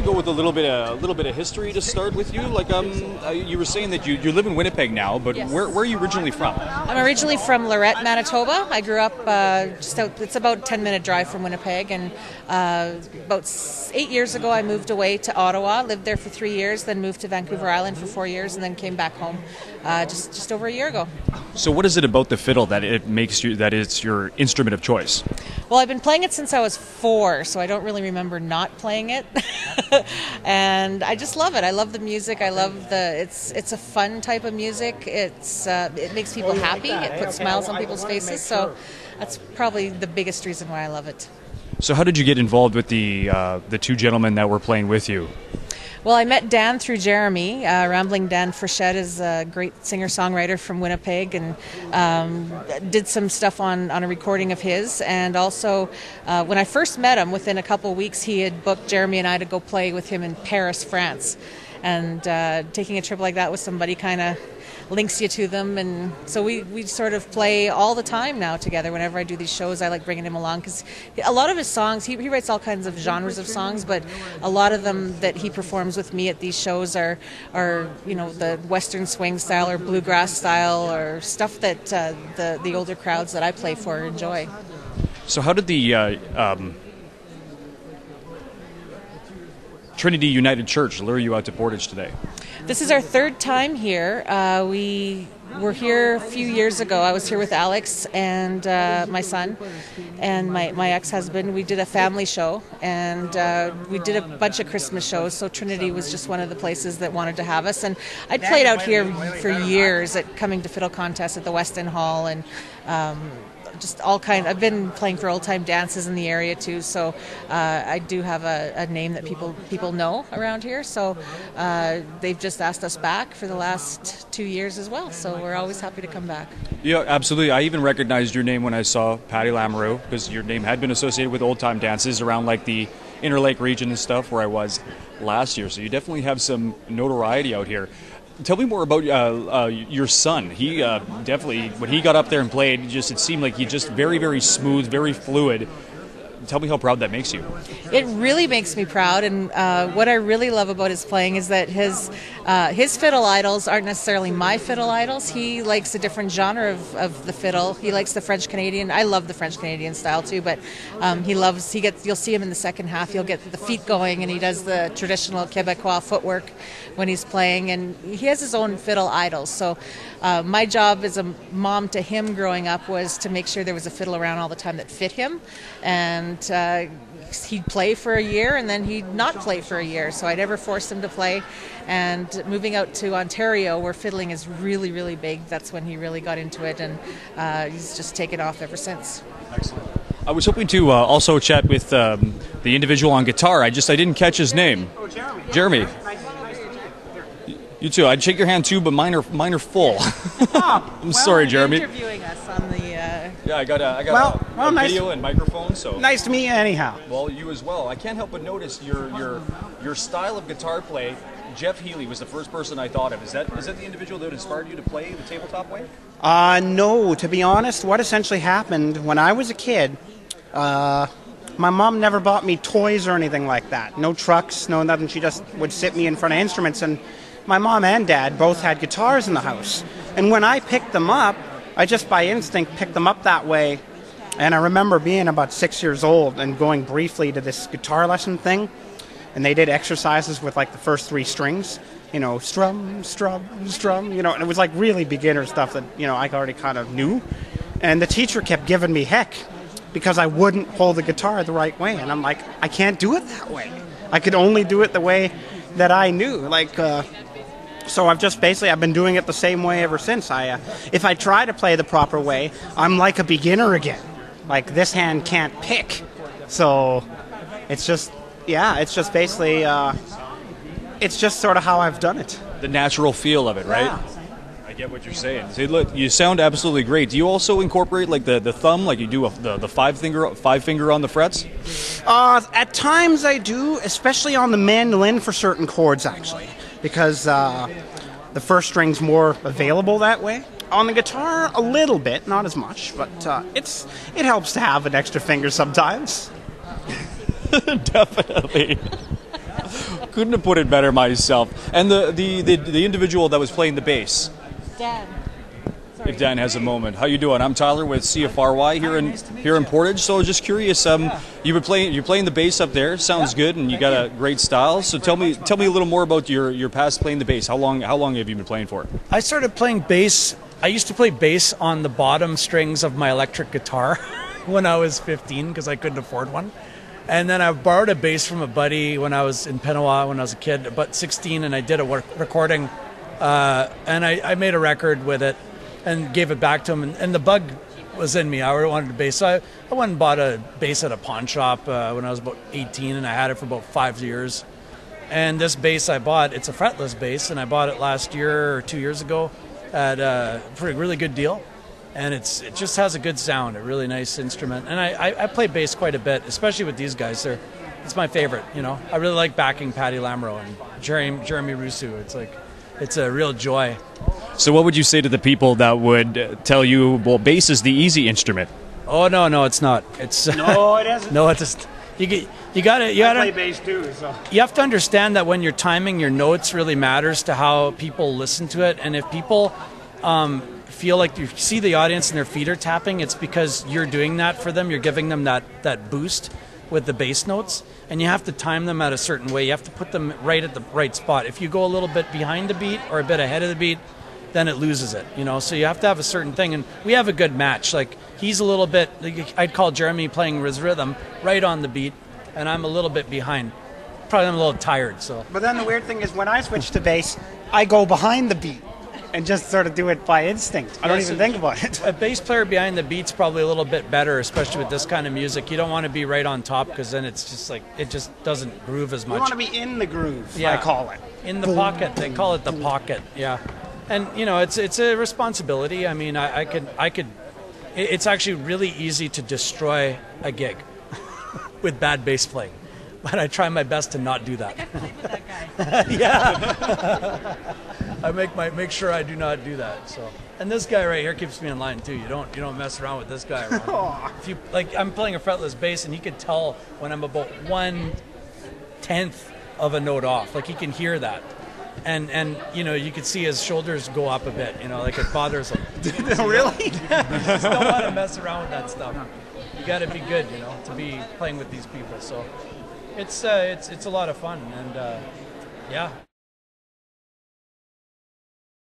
go with a little bit of history to start with you. Like, you were saying that you live in Winnipeg now, but Yes. where are you originally from? I'm originally from Lorette, Manitoba. I grew up it's about a 10-minute drive from Winnipeg, and about 8 years ago I moved away to Ottawa, lived there for 3 years, then moved to Vancouver Island for 4 years, and then came back home just over a year ago. So what is it about the fiddle that it's your instrument of choice? Well, I've been playing it since I was 4, so I don't really remember not playing it. And I just love it. I love the music. I love it's a fun type of music. It makes people happy. It puts smiles on people's faces. So that's probably the biggest reason why I love it. So how did you get involved with the two gentlemen that were playing with you? Well, I met Dan through Jeremy. Rambling Dan Frechette is a great singer-songwriter from Winnipeg, and did some stuff on a recording of his. And also, when I first met him, within a couple of weeks, he had booked Jeremy and I to go play with him in Paris, France. And taking a trip like that with somebody kind of links you to them, and so we sort of play all the time now together. Whenever I do these shows, I like bringing him along because a lot of his songs, he writes all kinds of genres of songs, but a lot of them that he performs with me at these shows are the Western swing style or bluegrass style or stuff that the older crowds that I play for enjoy. So how did the Trinity United Church lure you out to Portage today? This is our third time here. We were here a few years ago. I was here with Alex and my son and my ex-husband. We did a family show, and we did a bunch of Christmas shows, so Trinity was just one of the places that wanted to have us. And I'd played out here for years at coming to fiddle contests at the West End Hall, and just all kind. I've been playing for old-time dances in the area too, so I do have a name that people know around here. So they've just asked us back for the last 2 years as well. So we're always happy to come back. Yeah, absolutely. I even recognized your name when I saw Patti Lamoureux, because your name had been associated with old-time dances around like the Interlake region and stuff where I was last year. So you definitely have some notoriety out here. Tell me more about your son. He definitely, when he got up there and played, it seemed like he just very, very smooth, very fluid. Tell me how proud that makes you. It really makes me proud, and what I really love about his playing is that his fiddle idols aren't necessarily my fiddle idols. He likes a different genre of the fiddle. He likes the French Canadian. I love the French Canadian style too, but you'll see him in the second half. He'll get the feet going, and he does the traditional Quebecois footwork when he's playing, and he has his own fiddle idols. So my job as a mom to him growing up was to make sure there was a fiddle around all the time that fit him, and he'd play for a year and then he'd not play for a year, so I never forced him to play. And moving out to Ontario, where fiddling is really, really big, that's when he really got into it, and he's just taken off ever since. Excellent. I was hoping to also chat with the individual on guitar. I didn't catch his name. Oh, Jeremy. Jeremy. You too. I'd shake your hand too, but mine are full. I'm sorry, Jeremy. Interviewing us on the. Yeah, I got a nice. video and microphone. So Nice to meet you anyhow. well, you as well. I can't help but notice your style of guitar play. Jeff Healy was the first person I thought of. Is that the individual that inspired you to play the tabletop way? No, to be honest, what essentially happened when I was a kid, my mom never bought me toys or anything like that. No trucks, no nothing. She just would sit me in front of instruments, and my mom and dad both had guitars in the house. And when I picked them up, I just by instinct picked them up that way. And I remember being about 6 years old and going briefly to this guitar lesson thing. And they did exercises with like the first 3 strings, strum, strum, strum, and it was like really beginner stuff that, I already kind of knew. And the teacher kept giving me heck because I wouldn't hold the guitar the right way. And I'm like, I can't do it that way. I could only do it the way that I knew. So I've been doing it the same way ever since. If I try to play the proper way, I'm like a beginner again. Like this hand can't pick. So it's just basically, it's just sort of how I've done it. The natural feel of it, right? Yeah. I get what you're saying. See, look, you sound absolutely great. Do you also incorporate like the thumb, like you do the five finger on the frets? At times I do, especially on the mandolin for certain chords, actually, because the first string's more available that way. On the guitar, a little bit, not as much, but it helps to have an extra finger sometimes. Definitely. Couldn't have put it better myself. And the individual that was playing the bass. Dan. If Dan has a moment. How you doing? I'm Tyler with CFRY here in Portage. So just curious, you're playing the bass up there. Sounds good, and you got a great style. So tell me a little more about your past playing the bass. How long have you been playing for? I started playing bass. I used to play bass on the bottom strings of my electric guitar when I was 15 because I couldn't afford one. And then I borrowed a bass from a buddy when I was in Pinawa when I was a kid, about 16, and I did a recording. And I made a record with it and gave it back to him. And the bug was in me. I wanted a bass. So I went and bought a bass at a pawn shop when I was about 18, and I had it for about 5 years. And this bass I bought, it's a fretless bass, and I bought it last year or 2 years ago for a really good deal. And it just has a good sound, a really nice instrument. And I play bass quite a bit, especially with these guys. It's my favorite, you know. I really like backing Patti Lamoureux and Jeremy Rusu. It's a real joy. So what would you say to the people that would tell you, well, bass is the easy instrument? Oh, no, it's not. No, it isn't. No, it's just, you got to play bass too, so. You have to understand that when you're timing your notes really matters to how people listen to it. And if people feel like you see the audience and their feet are tapping, it's because you're doing that for them. You're giving them that boost with the bass notes, and you have to time them at a certain way. You have to put them right at the right spot. If you go a little bit behind the beat or a bit ahead of the beat, then it loses it, you know. So you have to have a certain thing, and we have a good match. Like, he's a little bit, I'd call Jeremy playing his rhythm right on the beat, and I'm a little bit behind. Probably I'm a little tired, so. But then the weird thing is when I switch to bass, I go behind the beat and just sort of do it by instinct. I don't even think about it. A bass player behind the beat's probably a little bit better, especially with this kind of music. You don't want to be right on top because then it's just like, it just doesn't groove as much. You want to be in the groove, yeah. I call it. In the pocket. They call it the pocket, yeah. And, you know, it's a responsibility. I mean, I could. It's actually really easy to destroy a gig with bad bass playing. But I try my best to not do that. Yeah. I make sure I do not do that. So, and this guy right here keeps me in line too. You don't mess around with this guy around. If you like, I'm playing a fretless bass, and he can tell when I'm about 1/10 of a note off. Like, he can hear that, and you know, you can see his shoulders go up a bit. You know, like, it bothers him. Really? You just don't want to mess around with that stuff. You got to be good, you know, to be playing with these people. So it's a lot of fun, and yeah.